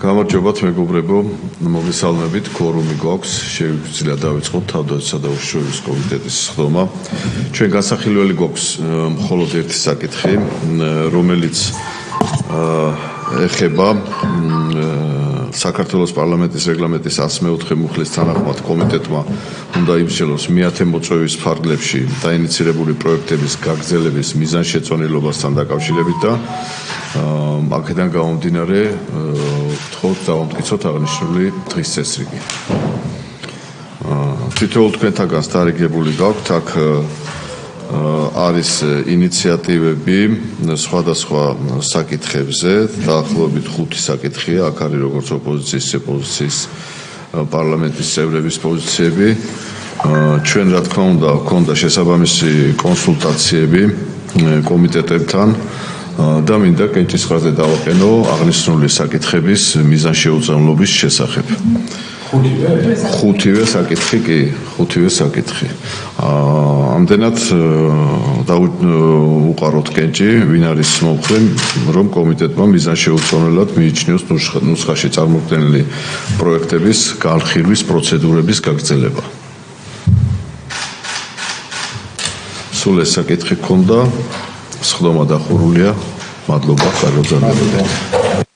გამარჯობათ მეგობრებო, მოგესალმებით, ქორუმი გვაქვს, შევიძლია დავიწყოთ თავდაცვისა და უშიშროების კომიტეტის სხდომა. ჩვენ გასახილველი გვაქვს მხოლოდ ერთი საკითხი, რომელიც ეხება საქართველოს პარლამენტის რეგლამენტის 104 მუხლის თანახმად კომიტეტმა უნდა იმსჯელოს მეათე მოწვევის ფარგლებში დაინიცირებული პროექტების გაგრძელების მიზანშეწონილობასთან დაკავშირებით და აქედან გამომდინარე ვთხოვთ დავამტკიცოთ აღნიშნული დღის წესრიგი. თითოეულ თქვენთაგანს დარიგებული გაქვთ აქ არის ინიციატივები სხვადასხვა საკითხებზე, დაახლოებით 5 საკითხია, აქ არის როგორც ოპოზიციის, ისე პოზიციის პარლამენტის წევრების პოზიციები. ჩვენ რა თქმა უნდა, გვქონდა შესაბამისი კონსულტაციები კომიტეტებთან და მინდა კენჭისყრაზე დავაყენო აღნიშნული საკითხების მიზანშეუწონილობის შესახებ. ხუთივე საკითხი კი, ხუთივე საკითხი. ამდენად დავუყაროთ კენჭი, ვინ არის მომხრე, რომ კომიტეტმა მიზანშეუწონილად მიიჩნიოს ნუსხაში წარმოქმნილი პროექტების განხილვის პროცედურების გაგრძელება. სულ ეს საკითხი გქონდა, სხდომა დახურულია. მადლობა, კარგად გრძელდებოდეთ.